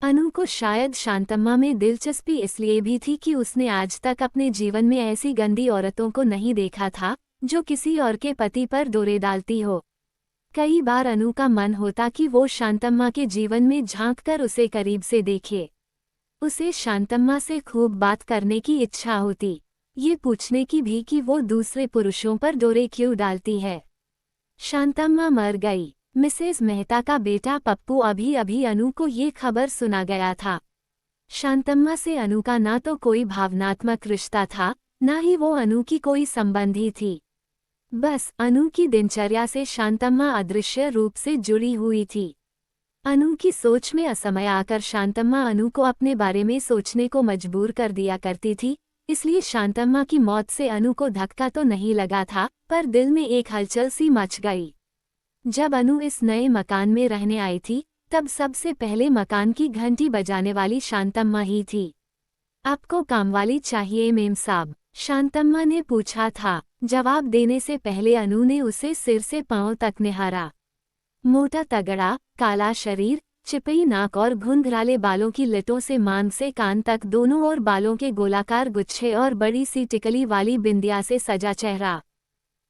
अनु को शायद शांतम्मा में दिलचस्पी इसलिए भी थी कि उसने आज तक अपने जीवन में ऐसी गंदी औरतों को नहीं देखा था जो किसी और के पति पर डोरे डालती हो। कई बार अनु का मन होता कि वो शांतम्मा के जीवन में झांककर उसे करीब से देखे। उसे शांतम्मा से खूब बात करने की इच्छा होती, ये पूछने की भी कि वो दूसरे पुरुषों पर डोरे क्यों डालती है। शांतम्मा मर गई। मिसेस मेहता का बेटा पप्पू अभी अभी अनु को ये खबर सुना गया था। शांतम्मा से अनु का ना तो कोई भावनात्मक रिश्ता था, ना ही वो अनु की कोई संबंधी थी। बस अनु की दिनचर्या से शांतम्मा अदृश्य रूप से जुड़ी हुई थी। अनु की सोच में असमय आकर शांतम्मा अनु को अपने बारे में सोचने को मजबूर कर दिया करती थी, इसलिए शांतम्मा की मौत से अनु को धक्का तो नहीं लगा था, पर दिल में एक हलचल सी मच गई। जब अनु इस नए मकान में रहने आई थी, तब सबसे पहले मकान की घंटी बजाने वाली शांतम्मा ही थी। आपको कामवाली चाहिए मेम साहब? शांतम्मा ने पूछा था। जवाब देने से पहले अनु ने उसे सिर से पांव तक निहारा। मोटा तगड़ा, काला शरीर, चिपई नाक और घुंघराले बालों की लटों से मांग से कान तक दोनों ओर बालों के गोलाकार गुच्छे और बड़ी सी टिकली वाली बिंदिया से सजा चेहरा।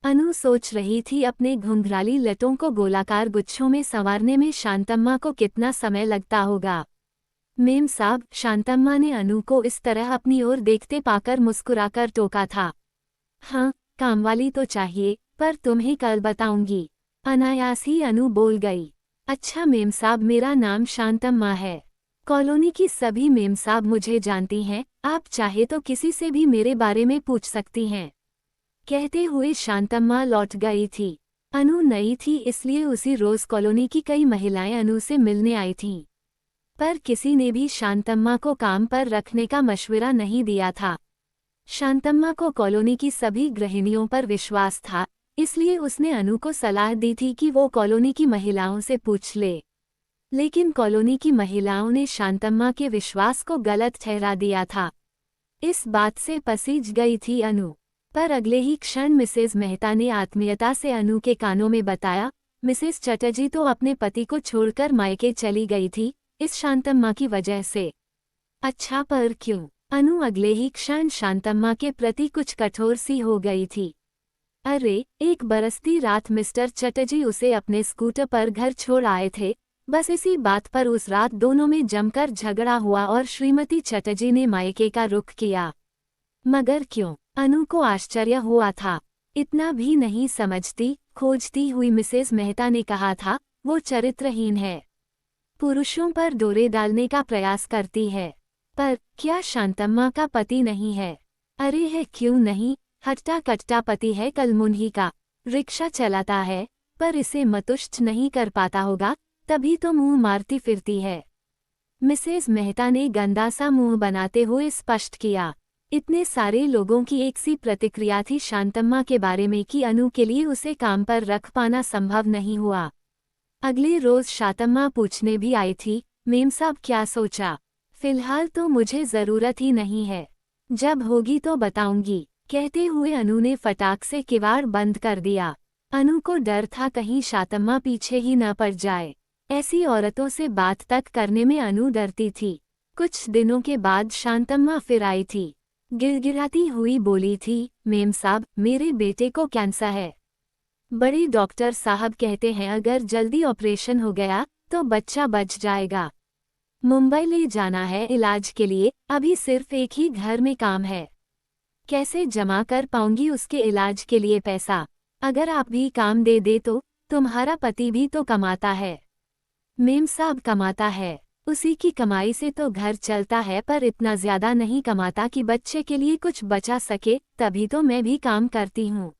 अनु सोच रही थी अपने घुंघराली लटों को गोलाकार गुच्छों में संवारने में शांतम्मा को कितना समय लगता होगा। मेम साहब, शांतम्मा ने अनु को इस तरह अपनी ओर देखते पाकर मुस्कुराकर टोका था। हाँ, कामवाली तो चाहिए, पर तुम्हें कल बताऊंगी। अनायास ही अनु बोल गई। अच्छा मेम साहब, मेरा नाम शांतम्मा है। कॉलोनी की सभी मेम साहब मुझे जानती हैं, आप चाहे तो किसी से भी मेरे बारे में पूछ सकती हैं। कहते हुए शांतम्मा लौट गई थी। अनु नई थी, इसलिए उसी रोज कॉलोनी की कई महिलाएं अनु से मिलने आई थीं। पर किसी ने भी शांतम्मा को काम पर रखने का मशवरा नहीं दिया था। शांतम्मा को कॉलोनी की सभी गृहिणियों पर विश्वास था, इसलिए उसने अनु को सलाह दी थी कि वो कॉलोनी की महिलाओं से पूछ ले। लेकिन कॉलोनी की महिलाओं ने शांतम्मा के विश्वास को गलत ठहरा दिया था। इस बात से पसीज गई थी अनु। पर अगले ही क्षण मिसेस मेहता ने आत्मीयता से अनु के कानों में बताया, मिसेस चटर्जी तो अपने पति को छोड़कर मायके चली गई थी, इस शांतम्मा की वजह से। अच्छा, पर क्यों? अनु अगले ही क्षण शांतम्मा के प्रति कुछ कठोर सी हो गई थी। अरे, एक बरसती रात मिस्टर चटर्जी उसे अपने स्कूटर पर घर छोड़ आए थे। बस इसी बात पर उस रात दोनों में जमकर झगड़ा हुआ और श्रीमती चटर्जी ने मायके का रुख किया। मगर क्यों? अनु को आश्चर्य हुआ था। इतना भी नहीं समझती, खोजती हुई मिसेस मेहता ने कहा था, वो चरित्रहीन है, पुरुषों पर डोरे डालने का प्रयास करती है। पर क्या शांतम्मा का पति नहीं है? अरे है, क्यों नहीं, हट्टा कट्टा पति है कलमुन्ही का, रिक्शा चलाता है, पर इसे मतुष्ट नहीं कर पाता होगा, तभी तो मुंह मारती फिरती है। मिसेस मेहता ने गंदा सा मुंह बनाते हुए स्पष्ट किया। इतने सारे लोगों की एक सी प्रतिक्रिया थी शांतम्मा के बारे में कि अनु के लिए उसे काम पर रख पाना संभव नहीं हुआ। अगले रोज शांतम्मा पूछने भी आई थी, मेम साहब क्या सोचा? फिलहाल तो मुझे जरूरत ही नहीं है, जब होगी तो बताऊंगी, कहते हुए अनु ने फटाक से किवाड़ बंद कर दिया। अनु को डर था कहीं शांतम्मा पीछे ही न पड़ जाए। ऐसी औरतों से बात तक करने में अनु डरती थी। कुछ दिनों के बाद शांतम्मा फिर आई थी। गिड़गिड़ाती हुई बोली थी, मेम साहब, मेरे बेटे को कैंसर है। बड़े डॉक्टर साहब कहते हैं अगर जल्दी ऑपरेशन हो गया तो बच्चा बच जाएगा। मुंबई ले जाना है इलाज के लिए, अभी सिर्फ एक ही घर में काम है। कैसे जमा कर पाऊंगी उसके इलाज के लिए पैसा? अगर आप भी काम दे दे तो तुम्हारा पति भी तो कमाता है। मेम साहब कमाता है, उसी की कमाई से तो घर चलता है, पर इतना ज्यादा नहीं कमाता कि बच्चे के लिए कुछ बचा सके, तभी तो मैं भी काम करती हूँ।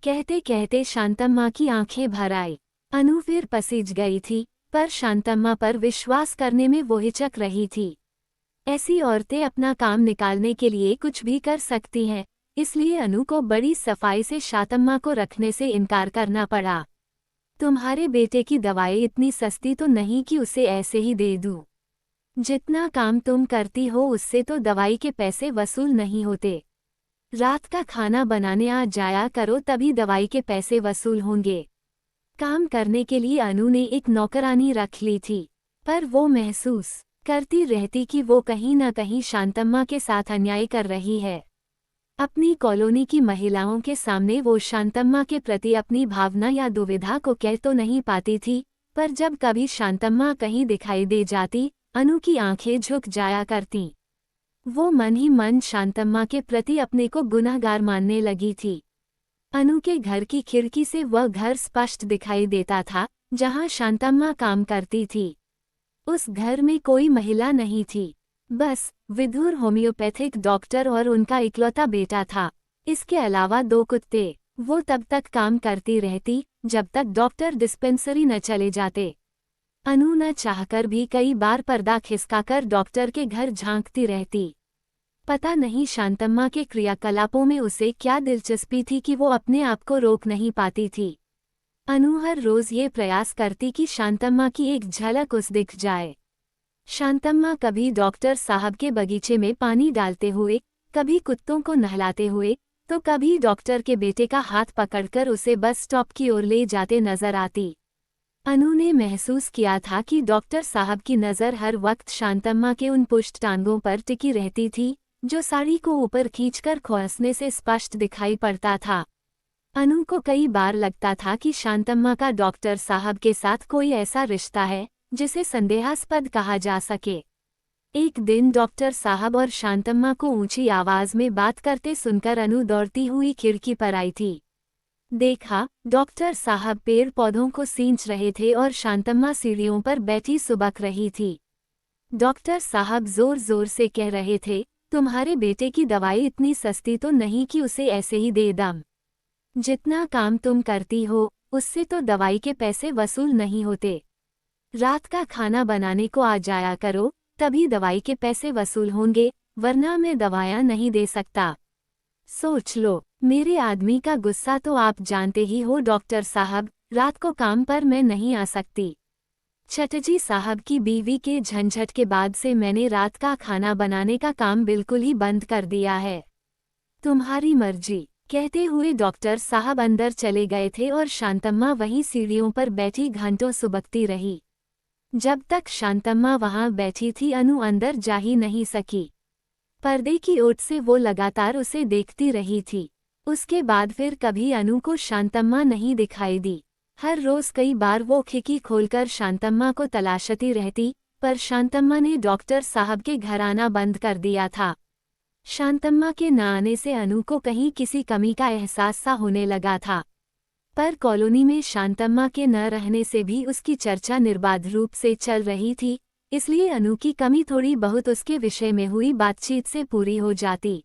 कहते कहते शांतम्मा की आंखें भर आई। अनु फिर पसीज गई थी, पर शांतम्मा पर विश्वास करने में वो हिचक रही थी। ऐसी औरतें अपना काम निकालने के लिए कुछ भी कर सकती हैं, इसलिए अनु को बड़ी सफाई से शांतम्मा को रखने से इनकार करना पड़ा। तुम्हारे बेटे की दवाई इतनी सस्ती तो नहीं कि उसे ऐसे ही दे दूं। जितना काम तुम करती हो उससे तो दवाई के पैसे वसूल नहीं होते। रात का खाना बनाने आ जाया करो, तभी दवाई के पैसे वसूल होंगे। काम करने के लिए अनु ने एक नौकरानी रख ली थी, पर वो महसूस करती रहती कि वो कहीं न कहीं शांतम्मा के साथ अन्याय कर रही है। अपनी कॉलोनी की महिलाओं के सामने वो शांतम्मा के प्रति अपनी भावना या दुविधा को कह तो नहीं पाती थी, पर जब कभी शांतम्मा कहीं दिखाई दे जाती, अनु की आंखें झुक जाया करतीं। वो मन ही मन शांतम्मा के प्रति अपने को गुनहगार मानने लगी थी। अनु के घर की खिड़की से वह घर स्पष्ट दिखाई देता था, जहां शांतम्मा काम करती थी। उस घर में कोई महिला नहीं थी, बस विधुर होम्योपैथिक डॉक्टर और उनका इकलौता बेटा था। इसके अलावा 2 कुत्ते। वो तब तक काम करती रहती, जब तक डॉक्टर डिस्पेंसरी न चले जाते। अनु न चाहकर भी कई बार पर्दा खिसकाकर डॉक्टर के घर झांकती रहती। पता नहीं शांतम्मा के क्रियाकलापों में उसे क्या दिलचस्पी थी कि वो अपने आप को रोक नहीं पाती थी। अनु हर रोज ये प्रयास करती कि शांतम्मा की एक झलक उस दिख जाए। शांतम्मा कभी डॉक्टर साहब के बगीचे में पानी डालते हुए, कभी कुत्तों को नहलाते हुए, तो कभी डॉक्टर के बेटे का हाथ पकड़कर उसे बस स्टॉप की ओर ले जाते नजर आती। अनु ने महसूस किया था कि डॉक्टर साहब की नज़र हर वक्त शांतम्मा के उन पुष्ट टांगों पर टिकी रहती थी, जो साड़ी को ऊपर खींचकर खोसने से स्पष्ट दिखाई पड़ता था। अनु को कई बार लगता था कि शांतम्मा का डॉक्टर साहब के साथ कोई ऐसा रिश्ता है, जिसे संदेहास्पद कहा जा सके। एक दिन डॉक्टर साहब और शांतम्मा को ऊंची आवाज में बात करते सुनकर अनु दौड़ती हुई खिड़की पर आई थी। देखा, डॉक्टर साहब पेड़ पौधों को सींच रहे थे और शांतम्मा सीढ़ियों पर बैठी सुबक रही थी। डॉक्टर साहब जोर जोर से कह रहे थे, तुम्हारे बेटे की दवाई इतनी सस्ती तो नहीं कि उसे ऐसे ही दे दम। जितना काम तुम करती हो, उससे तो दवाई के पैसे वसूल नहीं होते। रात का खाना बनाने को आ जाया करो, तभी दवाई के पैसे वसूल होंगे, वरना मैं दवाइयाँ नहीं दे सकता। सोच लो, मेरे आदमी का गुस्सा तो आप जानते ही हो डॉक्टर साहब, रात को काम पर मैं नहीं आ सकती। चटर्जी साहब की बीवी के झंझट के बाद से मैंने रात का खाना बनाने का काम बिल्कुल ही बंद कर दिया है। तुम्हारी मर्जी, कहते हुए डॉक्टर साहब अंदर चले गए थे और शांतम्मा वहीं सीढ़ियों पर बैठी घंटों सुबकती रही। जब तक शांतम्मा वहां बैठी थी अनु अंदर जा ही नहीं सकी। पर्दे की ओट से वो लगातार उसे देखती रही थी। उसके बाद फिर कभी अनु को शांतम्मा नहीं दिखाई दी। हर रोज कई बार वो खिड़की खोलकर शांतम्मा को तलाशती रहती, पर शांतम्मा ने डॉक्टर साहब के घर आना बंद कर दिया था। शांतम्मा के न आने से अनु को कहीं किसी कमी का एहसास सा होने लगा था। पर कॉलोनी में शांतम्मा के न रहने से भी उसकी चर्चा निर्बाध रूप से चल रही थी, इसलिए अनु की कमी थोड़ी बहुत उसके विषय में हुई बातचीत से पूरी हो जाती।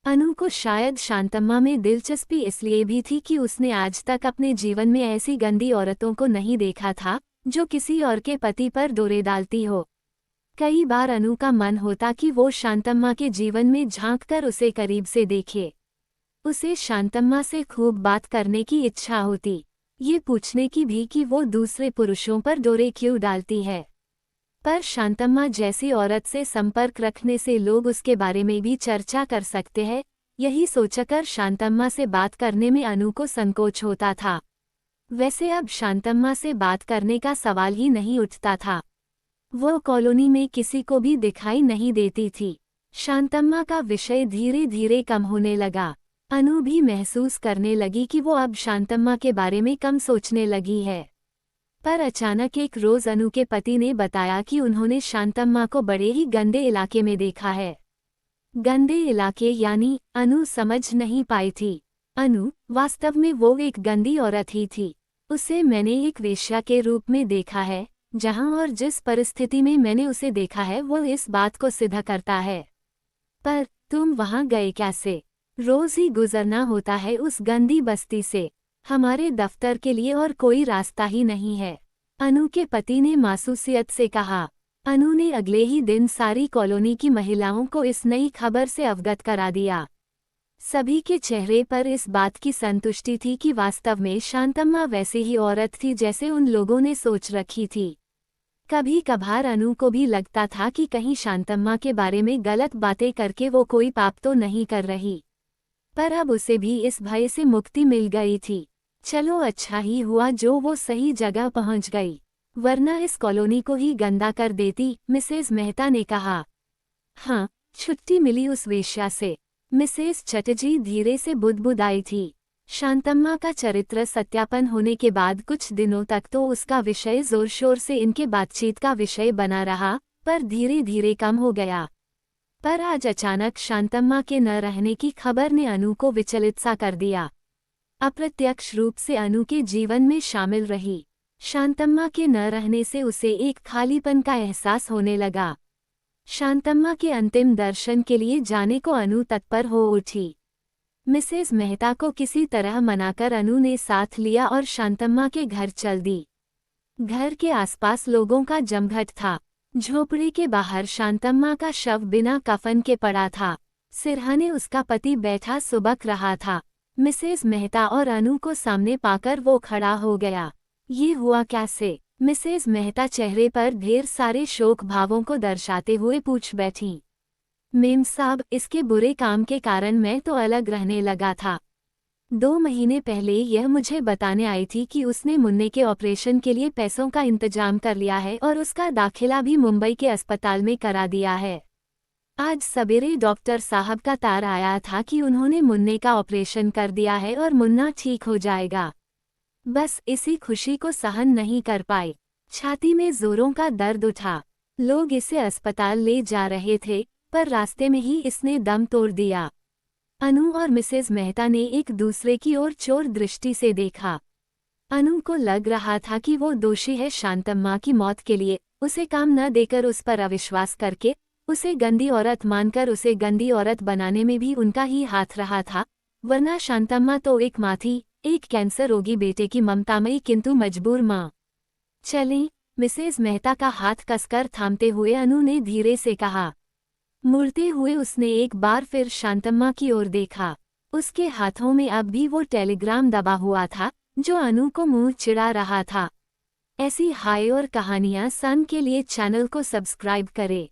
अनु को शायद शांतम्मा में दिलचस्पी इसलिए भी थी कि उसने आज तक अपने जीवन में ऐसी गंदी औरतों को नहीं देखा था, जो किसी और के पति पर डोरे डालती हो। कई बार अनु का मन होता कि वो शांतम्मा के जीवन में झांककर उसे करीब से देखे। उसे शांतम्मा से खूब बात करने की इच्छा होती, ये पूछने की भी कि वो दूसरे पुरुषों पर डोरे क्यों डालती है। पर शांतम्मा जैसी औरत से संपर्क रखने से लोग उसके बारे में भी चर्चा कर सकते हैं, यही सोचकर शांतम्मा से बात करने में अनु को संकोच होता था। वैसे अब शांतम्मा से बात करने का सवाल ही नहीं उठता था। वो कॉलोनी में किसी को भी दिखाई नहीं देती थी। शांतम्मा का विषय धीरे धीरे कम होने लगा। अनु भी महसूस करने लगी कि वो अब शांतम्मा के बारे में कम सोचने लगी है। पर अचानक एक रोज अनु के पति ने बताया कि उन्होंने शांतम्मा को बड़े ही गंदे इलाके में देखा है। गंदे इलाके यानी? अनु समझ नहीं पाई थी। अनु, वास्तव में वो एक गंदी औरत ही थी। उसे मैंने एक वेश्या के रूप में देखा है। जहां और जिस परिस्थिति में मैंने उसे देखा है वो इस बात को सिद्ध करता है। पर तुम वहां गए कैसे? रोज ही गुजरना होता है उस गंदी बस्ती से। हमारे दफ्तर के लिए और कोई रास्ता ही नहीं है, अनु के पति ने मासूसियत से कहा। अनु ने अगले ही दिन सारी कॉलोनी की महिलाओं को इस नई खबर से अवगत करा दिया। सभी के चेहरे पर इस बात की संतुष्टि थी कि वास्तव में शांतम्मा वैसी ही औरत थी जैसे उन लोगों ने सोच रखी थी। कभी कभार अनु को भी लगता था कि कहीं शांतम्मा के बारे में गलत बातें करके वो कोई पाप तो नहीं कर रही, पर अब उसे भी इस भय से मुक्ति मिल गई थी। चलो अच्छा ही हुआ जो वो सही जगह पहुंच गई। वरना इस कॉलोनी को ही गंदा कर देती, मिसेज मेहता ने कहा। हाँ, छुट्टी मिली उस वेश्या से, मिसेज चटर्जी धीरे से बुदबुदाई थी। शांतम्मा का चरित्र सत्यापन होने के बाद कुछ दिनों तक तो उसका विषय जोर शोर से इनके बातचीत का विषय बना रहा, पर धीरे धीरे कम हो गया। पर आज अचानक शांतम्मा के न रहने की खबर ने अनु को विचलित सा कर दिया। अप्रत्यक्ष रूप से अनु के जीवन में शामिल रही शांतम्मा के न रहने से उसे एक खालीपन का एहसास होने लगा। शांतम्मा के अंतिम दर्शन के लिए जाने को अनु तत्पर हो उठी। मिसेज मेहता को किसी तरह मनाकर अनु ने साथ लिया और शांतम्मा के घर चल दी। घर के आसपास लोगों का जमघट था। झोपड़ी के बाहर शांतम्मा का शव बिना कफन के पड़ा था। सिरहाने उसका पति बैठा सुबक रहा था। मिसेज मेहता और अनु को सामने पाकर वो खड़ा हो गया। ये हुआ कैसे? मिसेज मेहता चेहरे पर ढेर सारे शोक भावों को दर्शाते हुए पूछ बैठी। मेम साहब, इसके बुरे काम के कारण मैं तो अलग रहने लगा था। 2 महीने पहले यह मुझे बताने आई थी कि उसने मुन्ने के ऑपरेशन के लिए पैसों का इंतजाम कर लिया है और उसका दाखिला भी मुंबई के अस्पताल में करा दिया है। आज सवेरे डॉक्टर साहब का तार आया था कि उन्होंने मुन्ने का ऑपरेशन कर दिया है और मुन्ना ठीक हो जाएगा। बस इसी खुशी को सहन नहीं कर पाए। छाती में जोरों का दर्द उठा। लोग इसे अस्पताल ले जा रहे थे, पर रास्ते में ही इसने दम तोड़ दिया। अनु और मिसेज मेहता ने एक दूसरे की ओर चोर दृष्टि से देखा। अनु को लग रहा था कि वो दोषी है शांतम्मा की मौत के लिए, उसे काम न देकर उस पर अविश्वास करके, उसे गंदी औरत मानकर उसे गंदी औरत बनाने में भी उनका ही हाथ रहा था। वरना शांतम्मा तो एक माँ थी, एक कैंसर रोगी बेटे की ममतामयी किंतु मजबूर माँ। चलें, मिसेज मेहता का हाथ कसकर थामते हुए अनु ने धीरे से कहा। मुड़ते हुए उसने एक बार फिर शांतम्मा की ओर देखा। उसके हाथों में अब भी वो टेलीग्राम दबा हुआ था, जो अनु को मुंह चिढ़ा रहा था। ऐसी हाय और कहानियां सन के लिए चैनल को सब्सक्राइब करें।